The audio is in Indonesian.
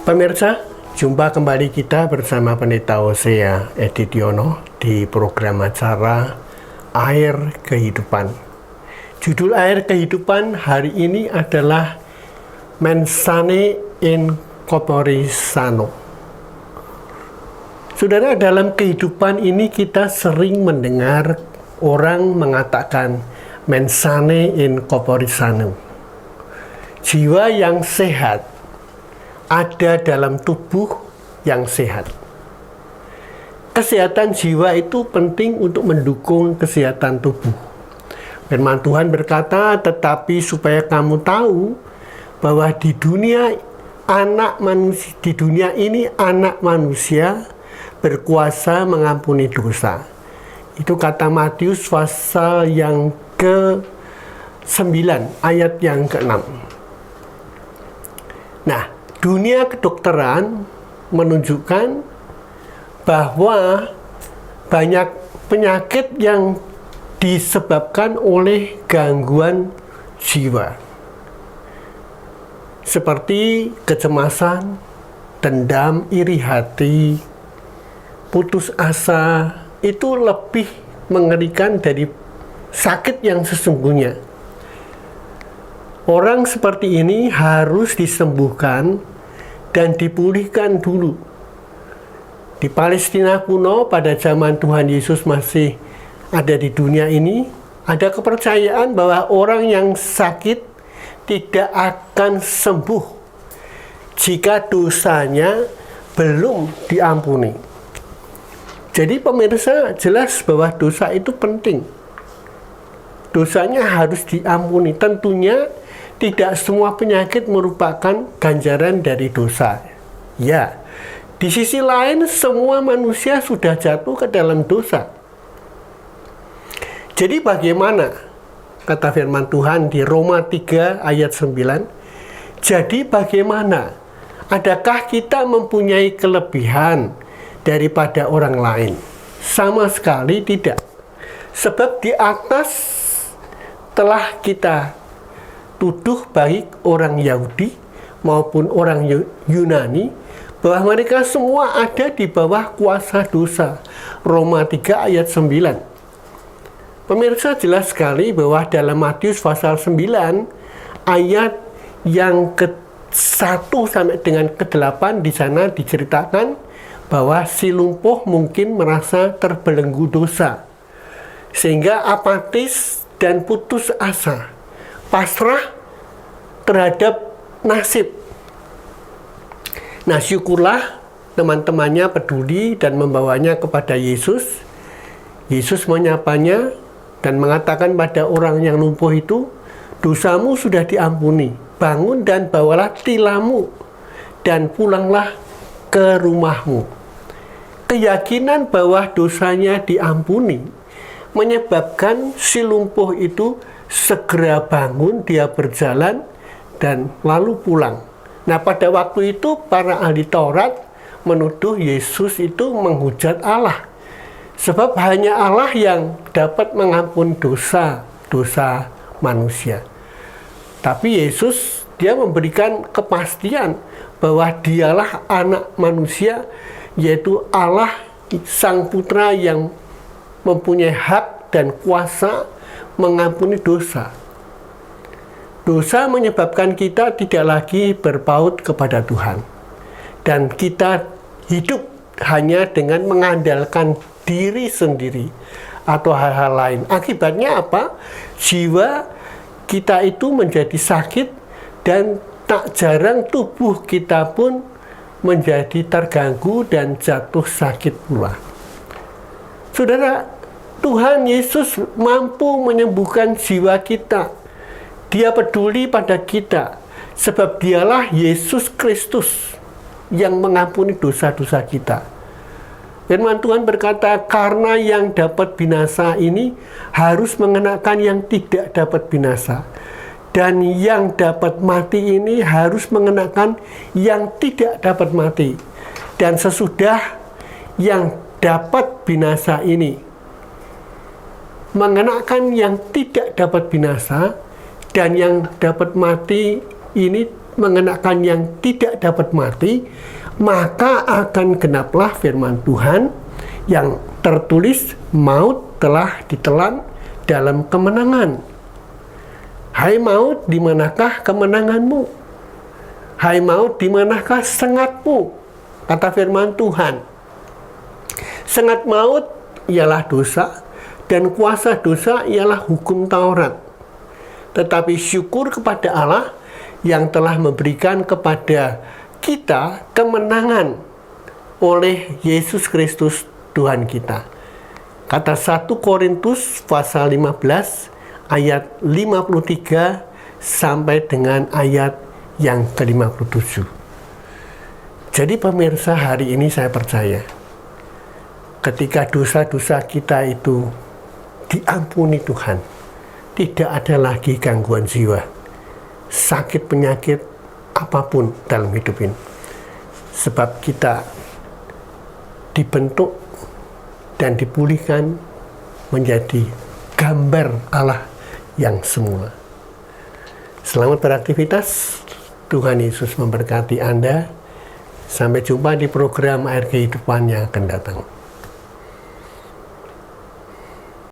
Pemirsa, jumpa kembali kita bersama Pendeta Hosea Edidiono di program acara Air Kehidupan. Judul Air Kehidupan hari ini adalah Mensane in Corpore Sano. Saudara, dalam kehidupan ini kita sering mendengar orang mengatakan Mensane in Corpore Sano. Jiwa yang sehat ada dalam tubuh yang sehat. Kesehatan jiwa itu penting untuk mendukung kesehatan tubuh. Firman Tuhan berkata, tetapi supaya kamu tahu bahwa di dunia ini anak manusia berkuasa mengampuni dosa. Itu kata Matius pasal yang ke-9 ayat yang ke-6. Nah, dunia kedokteran menunjukkan bahwa banyak penyakit yang disebabkan oleh gangguan jiwa, seperti kecemasan, dendam, iri hati, putus asa. Itu lebih mengerikan dari sakit yang sesungguhnya. Orang seperti ini harus disembuhkan dan dipulihkan dulu. Di Palestina kuno pada zaman Tuhan Yesus masih ada di dunia ini, ada kepercayaan bahwa orang yang sakit tidak akan sembuh jika dosanya belum diampuni. Jadi pemirsa, jelas bahwa dosa itu penting. Dosanya harus diampuni. Tentunya tidak semua penyakit merupakan ganjaran dari dosa. Ya, di sisi lain semua manusia sudah jatuh ke dalam dosa. Jadi bagaimana? Kata firman Tuhan di Roma 3 ayat 9. Jadi bagaimana? Adakah kita mempunyai kelebihan daripada orang lain? Sama sekali tidak. Sebab di atas telah kita tuduh baik orang Yahudi maupun orang Yunani bahwa mereka semua ada di bawah kuasa dosa. Roma 3 ayat 9. Pemirsa, jelas sekali bahwa dalam Matius pasal 9 ayat yang ke-1 sampai dengan ke-8 di sana diceritakan bahwa si lumpuh mungkin merasa terbelenggu dosa sehingga apatis dan putus asa, pasrah terhadap nasib. Nah, syukurlah teman-temannya peduli dan membawanya kepada Yesus. Yesus menyapanya dan mengatakan pada orang yang lumpuh itu, dosamu sudah diampuni, bangun dan bawalah tilammu dan pulanglah ke rumahmu. Keyakinan bahwa dosanya diampuni menyebabkan si lumpuh itu segera bangun, dia berjalan dan lalu pulang. Nah, pada waktu itu para ahli Taurat menuduh Yesus itu menghujat Allah. Sebab hanya Allah yang dapat mengampuni dosa manusia. Tapi Yesus, dia memberikan kepastian bahwa dialah anak manusia, yaitu Allah Sang Putra yang mempunyai hak dan kuasa mengampuni dosa. Dosa menyebabkan kita tidak lagi berpaut kepada Tuhan. Dan kita hidup hanya dengan mengandalkan diri sendiri atau hal-hal lain. Akibatnya apa? Jiwa kita itu menjadi sakit dan tak jarang tubuh kita pun menjadi terganggu dan jatuh sakit pula. Saudara, Tuhan Yesus mampu menyembuhkan jiwa kita. Dia peduli pada kita, sebab dialah Yesus Kristus yang mengampuni dosa-dosa kita. Firman Tuhan berkata, karena yang dapat binasa ini harus mengenakan yang tidak dapat binasa. Dan yang dapat mati ini harus mengenakan yang tidak dapat mati. Dan sesudah yang dapat binasa ini mengenakan yang tidak dapat binasa, dan yang dapat mati ini mengenakan yang tidak dapat mati, maka akan genaplah firman Tuhan yang tertulis, maut telah ditelan dalam kemenangan. Hai maut, di manakah kemenanganmu? Hai maut, di manakah sengatmu? Kata firman Tuhan. Sengat maut ialah dosa, dan kuasa dosa ialah hukum Taurat. Tetapi syukur kepada Allah yang telah memberikan kepada kita kemenangan oleh Yesus Kristus Tuhan kita. Kata 1 Korintus pasal 15 ayat 53 sampai dengan ayat yang ke-57. Jadi pemirsa, hari ini saya percaya ketika dosa-dosa kita itu diampuni Tuhan, tidak ada lagi gangguan jiwa, sakit penyakit apapun dalam hidup ini. Sebab kita dibentuk dan dipulihkan menjadi gambar Allah yang semula. Selamat beraktivitas. Tuhan Yesus memberkati Anda. Sampai jumpa di program Air Kehidupan yang akan datang.